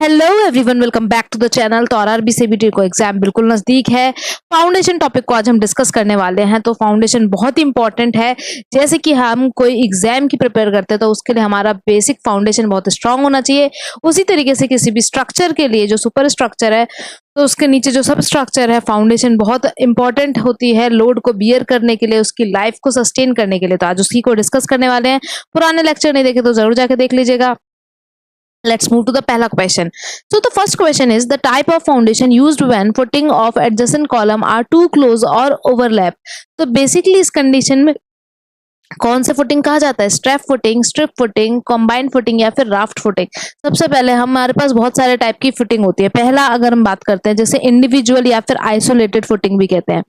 Hello everyone, welcome back to the channel. तो RRB CBT को exam बिल्कुल नजदीक है। फाउंडेशन टॉपिक को आज हम डिस्कस करने वाले हैं। तो फाउंडेशन बहुत ही इंपॉर्टेंट है। जैसे कि हम कोई एग्जाम की प्रिपेयर करते हैं तो उसके लिए हमारा बेसिक फाउंडेशन बहुत स्ट्रांग होना चाहिए। उसी तरीके से किसी भी स्ट्रक्चर के लिए जो सुपर स्ट्रक्चर है तो उसके नीचे जो सब स्ट्रक्चर है, फाउंडेशन बहुत इंपॉर्टेंट होती है लोड को बियर करने के लिए, उसकी लाइफ को सस्टेन करने के लिए। तो आज उसी को डिस्कस करने वाले हैं। पुराने लेक्चर नहीं देखे तो जरूर जाके देख लीजिएगा। Let's move to the पहला question. So the first question is the type of foundation used when footing of adjacent column are too close or overlap. तो basically इस condition में कौन से फुटिंग कहा जाता है? Strap footing, strip footing, combined footing या फिर राफ्ट फुटिंग। सबसे पहले हमारे पास बहुत सारे टाइप की फुटिंग होती है। पहला अगर हम बात करते हैं जैसे इंडिविजुअल या फिर आइसोलेटेड फुटिंग भी कहते हैं।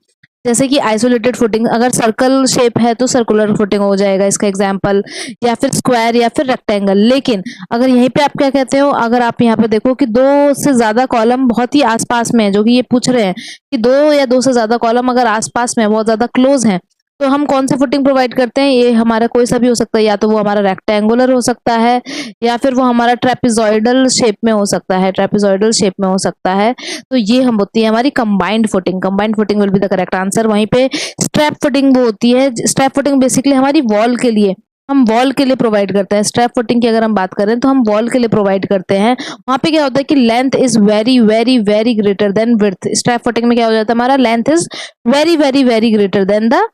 जैसे कि आइसोलेटेड फुटिंग अगर सर्कल शेप है तो सर्कुलर फुटिंग हो जाएगा इसका एग्जांपल, या फिर स्क्वायर या फिर रेक्टेंगल। लेकिन अगर यहीं पे आप क्या कहते हो, अगर आप यहाँ पे देखो कि दो से ज्यादा कॉलम बहुत ही आसपास में है, जो कि ये पूछ रहे हैं कि दो या दो से ज्यादा कॉलम अगर आसपास में बहुत ज्यादा क्लोज हैं, तो हम कौन सा फुटिंग प्रोवाइड करते हैं? ये हमारा कोई सा भी हो सकता है, या तो वो हमारा रेक्टेंगुलर हो सकता है या फिर वो हमारा ट्रेपेजॉइडल शेप में हो सकता है, ट्रेपेजॉइडल शेप में हो सकता है। तो ये हम होती है हमारी combined footing. Combined footing will be the correct answer. वहीं पे स्ट्रैप फुटिंग वो होती है। स्ट्रैप फुटिंग बेसिकली हमारी वॉल के लिए, हम वॉल के लिए प्रोवाइड करते हैं। स्ट्रैप फुटिंग की अगर हम बात करें तो हम वॉल के लिए प्रोवाइड करते हैं। वहां पे क्या होता है कि length is very very very greater than width. Strap footing में क्या हो जाता है, हमारा length is very very very greater than the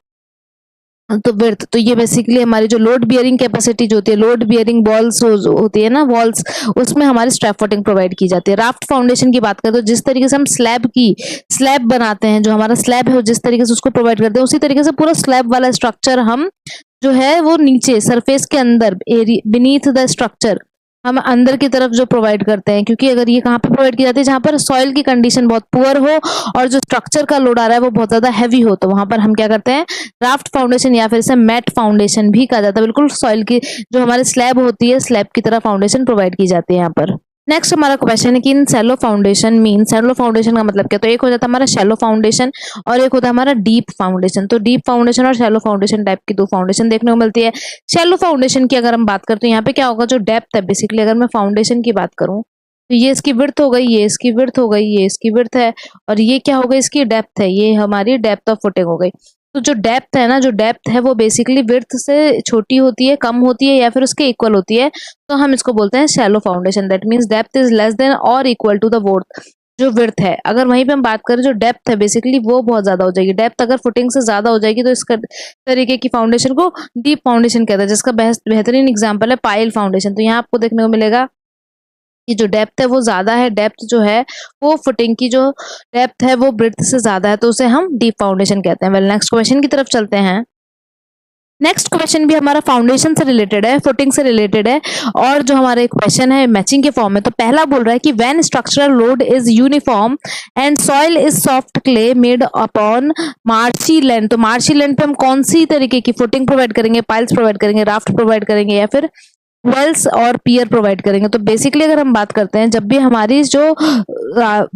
तो विड्थ। तो ये बेसिकली हमारी जो लोड बियरिंग कैपेसिटी जो होती है, लोड बियरिंग वॉल्स होती है ना, वॉल्स, उसमें हमारी स्ट्रैप फुटिंग प्रोवाइड की जाती है। राफ्ट फाउंडेशन की बात करें तो जिस तरीके से हम स्लैब बनाते हैं, जो हमारा स्लैब है जिस तरीके से उसको प्रोवाइड करते हैं, उसी तरीके से पूरा स्लैब वाला स्ट्रक्चर हम जो है वो नीचे सरफेस के अंदर बीनीथ द स्ट्रक्चर हम अंदर की तरफ जो प्रोवाइड करते हैं। क्योंकि अगर ये कहाँ पे प्रोवाइड की जाती है, जहाँ पर सॉइल की कंडीशन बहुत पुअर हो और जो स्ट्रक्चर का लोड आ रहा है वो बहुत ज्यादा हैवी हो, तो वहां पर हम क्या करते हैं, राफ्ट फाउंडेशन या फिर इसे मैट फाउंडेशन भी कहा जाता है। बिल्कुल सॉइल की जो हमारी स्लैब होती है, स्लैब की तरह फाउंडेशन प्रोवाइड की जाती है यहाँ पर। नेक्स्ट हमारा क्वेश्चन है कि in shallow foundation mean, shallow foundation का मतलब क्या? तो एक हो जाता है हमारा शैलो फाउंडेशन और एक होता है हमारा डीप फाउंडेशन। तो डीप फाउंडेशन और शैलो फाउंडेशन टाइप की दो फाउंडेशन देखने को मिलती है। शैलो फाउंडेशन की अगर हम बात करते हैं, यहाँ पे क्या होगा, जो डेप्थ है बेसिकली, अगर मैं फाउंडेशन की बात करूं तो ये इसकी विड्थ हो गई, ये इसकी विड्थ हो गई, ये इसकी विड्थ है, और ये क्या हो गई, इसकी डेप्थ है। ये हमारी डेप्थ ऑफ फुटिंग हो गई। तो जो डेप्थ है ना, जो डेप्थ है वो बेसिकली विड्थ से छोटी होती है, कम होती है या फिर उसके इक्वल होती है, तो हम इसको बोलते हैं shallow foundation. That means depth is less than और इक्वल टू द वर्थ जो विड्थ है। अगर वहीं पे हम बात करें जो डेप्थ है बेसिकली वो बहुत ज्यादा हो जाएगी। डेप्थ अगर फुटिंग से ज्यादा हो जाएगी तो इस तरीके की फाउंडेशन को डीप फाउंडेशन कहते हैं, जिसका बेहतरीन एग्जाम्पल है पाइल फाउंडेशन। तो यहाँ आपको देखने को मिलेगा कि जो डेप्थ है वो ज्यादा है, डेप्थ जो है वो फुटिंग की जो डेप्थ है वो ब्रेड्थ से ज्यादा है, तो उसे हम डीप फाउंडेशन कहते हैं। वेल, नेक्स्ट क्वेश्चन की तरफ चलते हैं। नेक्स्ट क्वेश्चन भी हमारा फाउंडेशन से रिलेटेड है, फुटिंग से रिलेटेड है, और जो हमारे क्वेश्चन है मैचिंग के फॉर्म में। तो पहला बोल रहा है कि when structural load is uniform and soil is soft clay made upon marshy land. तो मार्शी लैंड पे हम कौन सी तरीके की फुटिंग प्रोवाइड करेंगे? पाइल्स प्रोवाइड करेंगे, राफ्ट प्रोवाइड करेंगे या फिर वेल्स और पियर प्रोवाइड करेंगे। तो बेसिकली अगर हम बात करते हैं, जब भी हमारी जो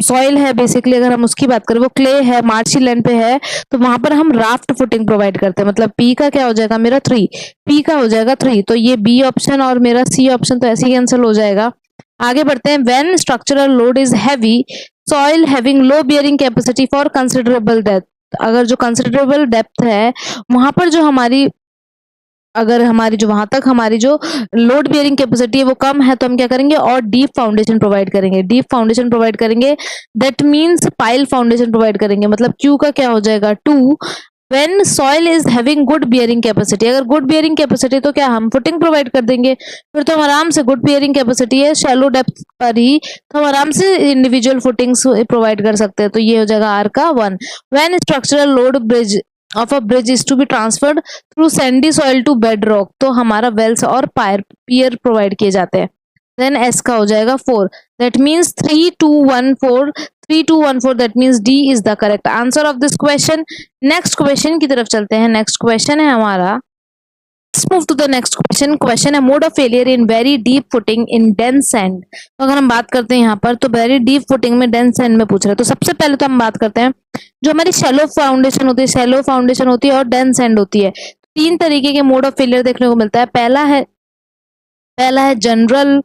सॉइल है बेसिकली अगर हम उसकी बात करें, वो क्ले है, मार्शी लैंड पे है, तो वहां पर हम राफ्ट फुटिंग प्रोवाइड करते हैं। मतलब पी का क्या हो जाएगा मेरा 3, पी का हो जाएगा 3, तो ये बी ऑप्शन और मेरा सी ऑप्शन तो ऐसे ही कैंसिल हो जाएगा। आगे बढ़ते हैं। When structural load is heavy, soil having low bearing capacity for considerable depth. अगर जो कंसिडरेबल डेप्थ है वहां पर जो हमारी, अगर हमारी जो वहां तक हमारी जो लोड बियरिंग कैपेसिटी है वो कम है, तो हम क्या करेंगे, और डीप फाउंडेशन प्रोवाइड करेंगे। डीप फाउंडेशन प्रोवाइड करेंगे that means pile foundation provide करेंगे। मतलब क्यू का क्या हो जाएगा 2। When soil is having good bearing capacity, अगर गुड बियरिंग कैपेसिटी तो क्या हम फुटिंग प्रोवाइड कर देंगे। फिर तो हम आराम से, गुड बियरिंग कैपेसिटी है शैलो डेप्थ पर ही, तो हम आराम से इंडिविजुअल फुटिंग्स प्रोवाइड कर सकते हैं। तो ये हो जाएगा आर का 1। When structural load bridge of a bridge is to be transferred through sandy soil to bed rock, तो हमारा वेल्स और पियर प्रोवाइड किए जाते हैं। देन एस का हो जाएगा 4। That means 3 2 1 4, 3 2 1 4, that means D is the correct answer of this question. Next question की तरफ चलते हैं। नेक्स्ट क्वेश्चन है हमारा, Let's move to the next question. Question है mode of failure in very deep footing in dense sand. तो अगर हम बात करते हैं यहाँ पर, तो वेरी डीप फुटिंग में डेंस सैंड में पूछ रहे हैं। तो सबसे पहले तो हम बात करते हैं जो हमारी शैलो फाउंडेशन होती है, शैलो फाउंडेशन होती है और डेंस सैंड होती है। 3 तरीके के मोड ऑफ फेलियर देखने को मिलता है। पहला है जनरल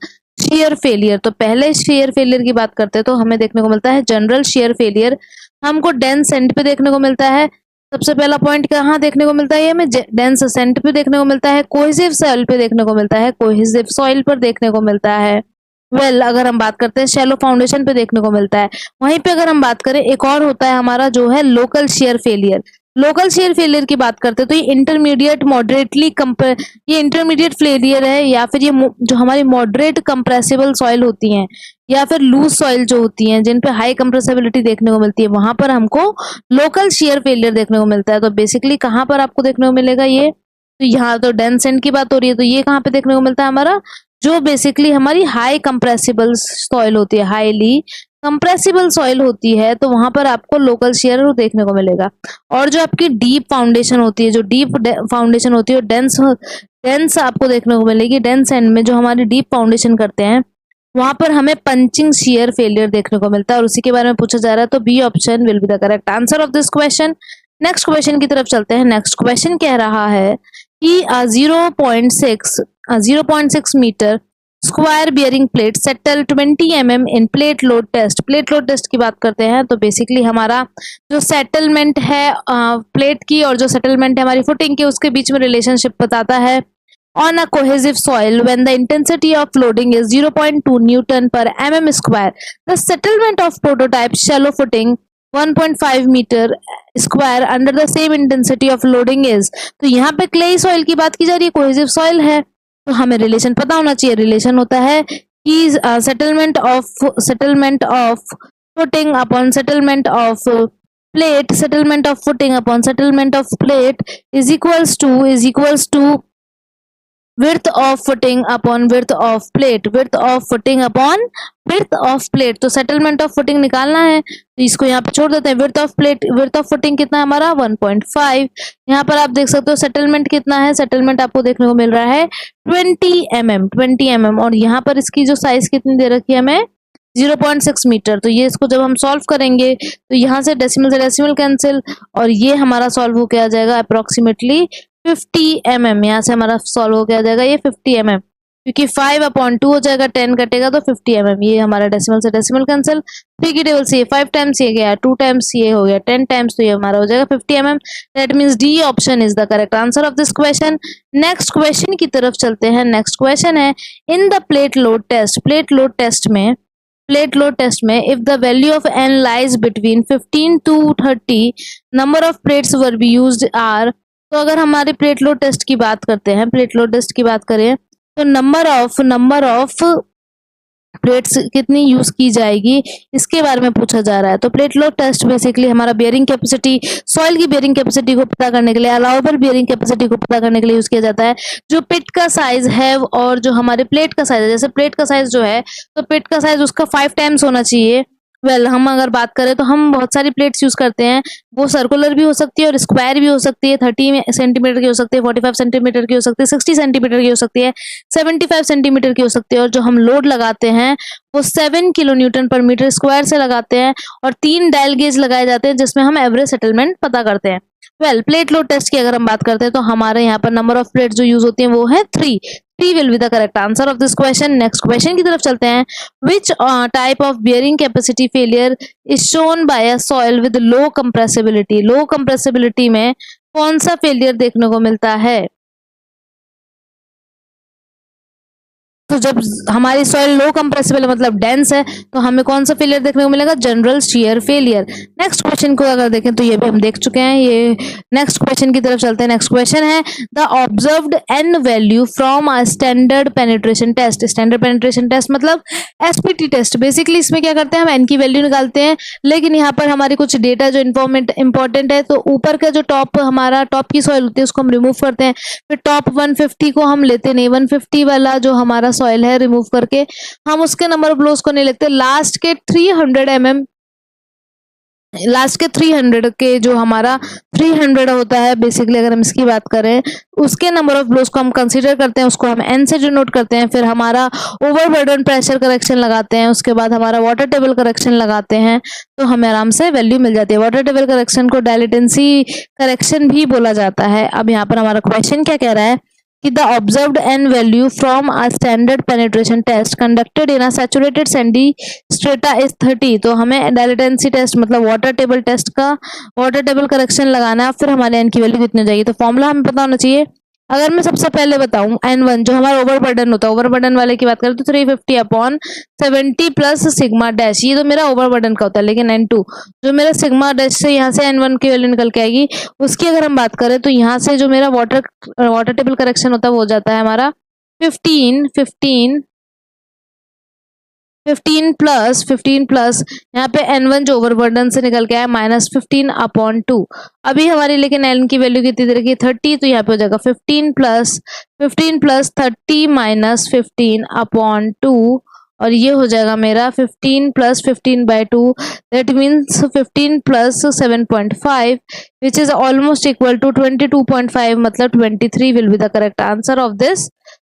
शेयर फेलियर, तो पहले शेयर फेलियर की बात करते हैं तो हमें देखने को मिलता है जनरल शेयर फेलियर, हमको डेंस एंड पे देखने को मिलता है। सबसे पहला पॉइंट कहाँ देखने को मिलता है, ये हमें डेंस असेंट पे देखने को मिलता है, कोहेसिव सॉइल पे देखने को मिलता है, कोहेसिव सॉइल पर देखने को मिलता है। अगर हम बात करते हैं शैलो फाउंडेशन पे देखने को मिलता है। वहीं पे अगर हम बात करें एक और होता है हमारा जो है local share failure. Local share failure की बात करते हैं तो ये इंटरमीडिएट मॉडरेटली ये इंटरमीडिएट फेलियर है, या फिर ये जो हमारी मॉडरेट कंप्रेसिबल सॉइल होती हैं या फिर लूज सॉइल जो होती हैं जिन पे हाई कंप्रेसिबिलिटी देखने को मिलती है, वहां पर हमको लोकल शेयर फेलियर देखने को मिलता है। तो बेसिकली कहाँ पर आपको देखने को मिलेगा ये, तो यहाँ तो डेंस एंड की बात हो रही है, तो ये कहाँ पे देखने को मिलता है हमारा, जो बेसिकली हमारी हाई कंप्रेसिबल सॉइल होती है, हाईली कंप्रेसिबल सॉइल होती है, तो वहां पर आपको लोकल शेयर देखने को मिलेगा। और जो आपकी डीप फाउंडेशन होती है, जो डीप फाउंडेशन होती है, डेंस आपको देखने को मिलेगी। डेंस एंड में जो हमारी डीप फाउंडेशन करते हैं वहां पर हमें पंचिंग शेयर फेलियर देखने को मिलता है, और उसी के बारे में पूछा जा रहा है, तो B option will be the correct answer of this question. Next question की तरफ चलते हैं। नेक्स्ट क्वेश्चन कह रहा है कि 0.6 metre square bearing plate settle 20 mm in plate load test. Plate load test की बात करते हैं तो बेसिकली हमारा जो सेटलमेंट है प्लेट की और जो सेटलमेंट है हमारी फुटिंग की, उसके बीच में रिलेशनशिप बताता है। On a cohesive soil, when the intensity of loading is 0.2 Newton per mm square, the settlement of prototype shallow footing 1.5 meter square under the same intensity of loading is। तो यहाँ पे clay soil की बात की जा रही है, cohesive soil है, तो हमें रिलेशन पता होना चाहिए। रिलेशन होता है कि settlement of footing upon settlement of plate, settlement of footing upon settlement of plate is equals to width of footing upon width of plate, width of footing upon width of plate। तो settlement of footing निकालना है तो इसको यहाँ पे छोड़ देते हैं। width of plate, width of footing कितना है हमारा 1.5। यहाँ पर आप देख सकते हो settlement कितना है, settlement आपको देखने को मिल रहा है 20 mm, और यहाँ पर इसकी जो साइज कितनी दे रखी है हमें 0.6 मीटर। तो ये इसको जब हम सॉल्व करेंगे तो यहाँ से डेसिमल कैंसिल, और ये हमारा सॉल्व होकर आ जाएगा अप्रोक्सीमेटली 50 mm। यहाँ से हमारा सॉल्व हो गया जाएगा ये 50 mm, क्योंकि 5/2 हो जाएगा, 10 कटेगा तो 50 mm। ये हमारा डेसिमल से डेसिमल कैंसिल, 3 की टेबल से ये 5 टाइम्स ये गया, 2 टाइम्स ये हो गया, 10 टाइम्स, तो ये हमारा हो जाएगा 50 mm। That means D option is the correct answer of this question. Next question की तरफ चलते हैं। नेक्स्ट क्वेश्चन है in the plate load test. Plate load test में if the value of n lies between 15 to 30 number of plates were be used are. तो अगर हमारे plate load test की बात करते हैं, प्लेट लोड टेस्ट की बात करें तो नंबर ऑफ प्लेट्स कितनी यूज की जाएगी इसके बारे में पूछा जा रहा है। तो प्लेट लोड टेस्ट बेसिकली हमारा बियरिंग कैपेसिटी, सॉइल की बियरिंग कैपेसिटी को पता करने के लिए, अलाउबल बियरिंग कैपेसिटी को पता करने के लिए यूज किया जाता है। जो पिट का साइज है और जो हमारे प्लेट का साइज है, जैसे प्लेट का साइज जो है तो पिट का साइज उसका 5 टाइम्स होना चाहिए। हम अगर बात करें तो हम बहुत सारी प्लेट्स यूज करते हैं, वो सर्कुलर भी हो सकती है और स्क्वायर भी हो सकती है, 30 सेंटीमीटर की हो सकती है, 45 सेंटीमीटर की हो सकती है, 60 सेंटीमीटर की हो सकती है, 75 सेंटीमीटर की हो सकती है। और जो हम लोड लगाते हैं वो 7 kilo newton per metre square से लगाते हैं, और 3 डायल गेज लगाए जाते हैं जिसमें हम एवरेज सेटलमेंट पता करते हैं। प्लेट लोड टेस्ट की अगर हम बात करते हैं तो हमारे यहाँ पर नंबर ऑफ प्लेट जो यूज होती है वो है 3 will be the correct answer of this question. Next question की तरफ चलते हैं। Which type of bearing capacity failure is shown by a soil with low compressibility. Low compressibility में कौन सा फेलियर देखने को मिलता है? तो जब हमारी सॉइल लो कंप्रेसिबल मतलब डेंस है तो हमें कौन सा फेलियर देखने को मिलेगा? General share failure. Next question को अगर देखें तो ये भी हम देख चुके हैं। ये नेक्स्ट क्वेश्चन की तरफ चलते हैं। नेक्स्ट क्वेश्चन है the observed N value from a standard penetration test. Standard penetration test मतलब एसपीटी टेस्ट। बेसिकली इसमें क्या करते हैं, हम एन की वैल्यू निकालते हैं, लेकिन यहाँ पर हमारी कुछ डेटा जो इंपॉर्टेंट है, तो ऊपर का जो हमारा टॉप की सॉइल होती है उसको हम रिमूव करते हैं। फिर टॉप 150 को हम लेते नहीं, 150 वाला जो हमारा सॉइल है रिमूव करके हम उसके नंबर ऑफ ब्लोज को नहीं लेते। लास्ट के 300 के जो हमारा 300 होता है, बेसिकली अगर हम इसकी बात करें उसके नंबर ऑफ ब्लोज को हम कंसीडर करते हैं, उसको हम एन से डिनोट करते हैं। फिर हमारा ओवरबर्डन प्रेशर करेक्शन लगाते हैं, उसके बाद हमारा वाटर टेबल करेक्शन लगाते हैं, तो हमें आराम से वैल्यू मिल जाती है। वाटर टेबल करेक्शन को डायलेटेंसी करेक्शन भी बोला जाता है। अब यहाँ पर हमारा क्वेश्चन क्या कह रहा है, कि the observed N value from a standard penetration test conducted in a saturated sandy strata is 30। तो हमें डायलेटेंसी टेस्ट मतलब वाटर टेबल टेस्ट का वाटर टेबल करेक्शन लगाना है, फिर हमारे एन की वैल्यू कितनी हो जाएगी। तो फॉर्मूला हमें पता होना चाहिए। अगर मैं सबसे पहले बताऊं n1 जो हमारा ओवरबर्डन होता है, ओवरबर्डन वाले की बात करें तो 350 अपॉन 70 प्लस सिग्मा डैश, ये तो मेरा ओवरबर्डन का होता है। लेकिन n2 जो मेरा सिग्मा डैश से यहाँ से n1 की वैल्यू निकल के आएगी, उसकी अगर हम बात करें तो यहाँ से जो मेरा वाटर टेबल करेक्शन होता है वो हो जाता है हमारा 15 प्लस यहाँ पे n1 जो ओवरबर्डन से निकल के आया -15 अपॉन 2। अभी हमारी लेकिन n की वैल्यू कितनी दे रखी है 30, तो यहाँ पे हो जाएगा 15 प्लस 30 माइनस 15 अपॉन 2, और ये हो जाएगा मेरा 15 plus 15/2, that means 15 plus 7.5 which is almost equal to 22.5, मतलब 23 will be the correct answer of this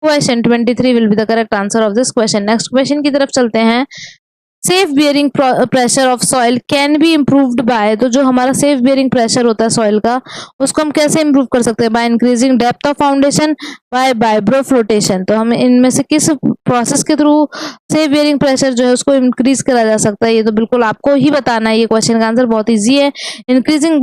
question. 23 will be the correct answer of this question. Next question की तरफ चलते हैं। Safe bearing pressure of soil can be improved by, तो जो हमारा safe bearing pressure होता है सॉइल का, उसको हम कैसे इम्प्रूव कर सकते हैं? By increasing depth of foundation, by vibro flotation. तो हम इनमें से किस प्रोसेस के थ्रू सेफ बियरिंग प्रेशर जो है उसको इंक्रीज करा जा सकता है? ये तो बिल्कुल आपको ही बताना है। ये क्वेश्चन का आंसर बहुत ईजी है, increasing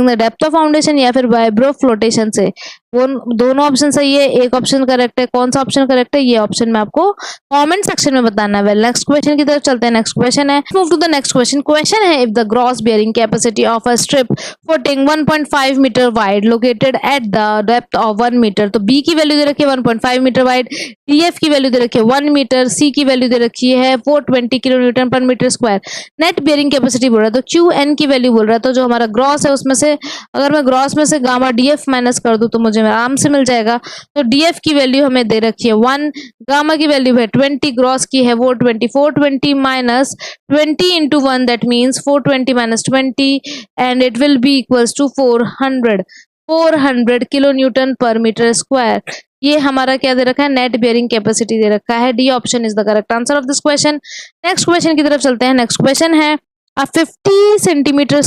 the depth of foundation या फिर वाइब्रो फ्लोटेशन से। वो दोनों ऑप्शन सही है, एक ऑप्शन करेक्ट है। कौन सा ऑप्शन करेक्ट है ये ऑप्शन में आपको कमेंट सेक्शन में बताना है। वेल, नेक्स्ट क्वेश्चन की तरफ चलते हैं। नेक्स्ट क्वेश्चन है, move to the next question. Question है, if the gross bearing capacity of a strip footing 1.5 metre wide located at the depth of 1 metre, तो बी की वैल्यू दे रखी है 1.5 मीटर वाइड, डीएफ की वैल्यू दे रखी है 1 मीटर, सी की वैल्यू दे रखी है 420 kilo newton per metre square, net bearing capacity बोल रहा है, तो क्यू एन की वैल्यू बोल रहा है। तो जो हमारा ग्रॉस है उसमें से अगर मैं ग्रॉस में से गामा डीएफ माइनस कर दूं तो मुझे आराम से मिल जाएगा। तो डीएफ की वैल्यू हमें दे रखी है 1, गामा की वैल्यू है 20, ग्रॉस की है 420 minus 20 into 1, that means 420 minus 20 and it will be equals to 400 kilo newton per metre square. ये हमारा क्या दे रखा है? नेट बियरिंग कैपेसिटी दे रखा है। D option is the correct answer of this question. Next question की तरफ चलते हैं। नेक्स्ट क्वेश्चन है, a 50 centimeter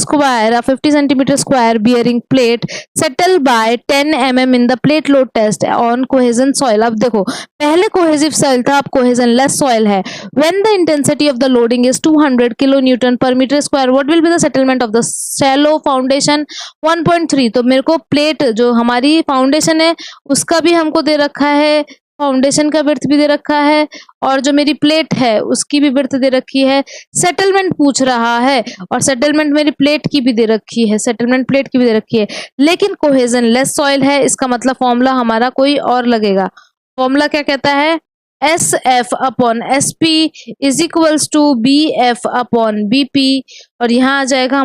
square bearing plate settle by 10 mm in the plate load test on cohesion soil। अब देखो, पहले cohesive soil था, अब cohesion less soil है। When the intensity of the loading is 200 kilonewton per meter square, what will be the settlement of the shallow foundation 1.3। तो मेरे को plate जो हमारी फाउंडेशन है उसका भी हमको दे रखा है, फाउंडेशन का विड्थ भी दे रखा है, और जो मेरी प्लेट है उसकी भी विड्थ दे रखी है। सेटलमेंट पूछ रहा है और सेटलमेंट मेरी प्लेट की भी दे रखी है, सेटलमेंट प्लेट की भी दे रखी है, लेकिन कोहेजन लेस सॉइल है। इसका मतलब फॉर्मूला हमारा कोई और लगेगा। फॉर्मूला क्या कहता है? S F upon S P is equals to B F upon B P, और यहाँ आ जाएगा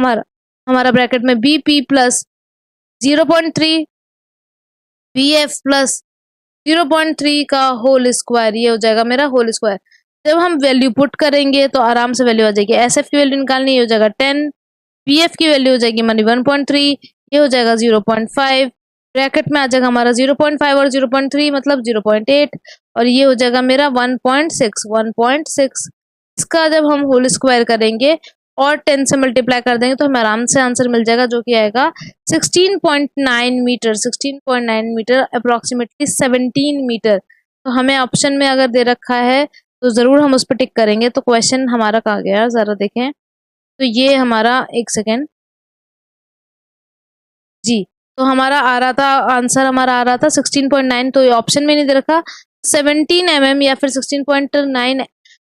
हमारा ब्रैकेट में B P plus 0.3 B F plus 0.3 का होल स्क्वायर, ये हो जाएगा मेरा होल स्क्वायर। जब हम वैल्यू पुट करेंगे तो आराम से वैल्यू आ जाएगी। एस एफ की वैल्यू निकालनी हो जाएगा 10, बी एफ की वैल्यू हो जाएगी मानी 1.3, ये हो जाएगा 0.5, ब्रैकेट में आ जाएगा हमारा 0.5 और 0.3 मतलब 0.8, और ये हो जाएगा मेरा 1.6। इसका जब हम होल स्क्वायर करेंगे और 10 से मल्टीप्लाई कर देंगे तो हमें आराम से आंसर मिल जाएगा, जो कि आएगा 16.9 मीटर, 16.9 मीटर अप्रोक्सीमेटली 17 मीटर। तो हमें ऑप्शन में अगर दे रखा है तो जरूर हम उस पर टिक करेंगे। तो क्वेश्चन हमारा कहाँ गया जरा देखें। तो ये हमारा, एक सेकेंड जी, तो हमारा आ रहा था आंसर, हमारा आ रहा था 16.9, तो ये ऑप्शन में नहीं दे रखा। 17 mm या फिर 16.9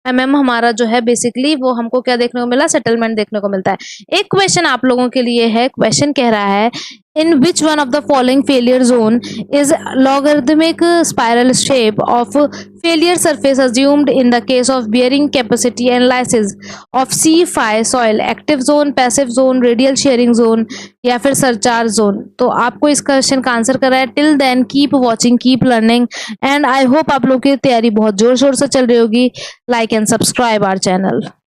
mm हमारा जो है बेसिकली वो हमको क्या देखने को मिला? सेटलमेंट देखने को मिलता है। एक क्वेश्चन आप लोगों के लिए है। क्वेश्चन कह रहा है, in which one of the following failure zone is logarithmic spiral shape of failure surface assumed in the case of bearing capacity analysis of C5 soil, active zone, passive zone, radial shearing zone या फिर surcharge zone. तो आपको इस question का answer करा है। Till then keep watching, keep learning, and I hope आप लोग की तैयारी बहुत जोर शोर से चल रही होगी। Like and subscribe our channel.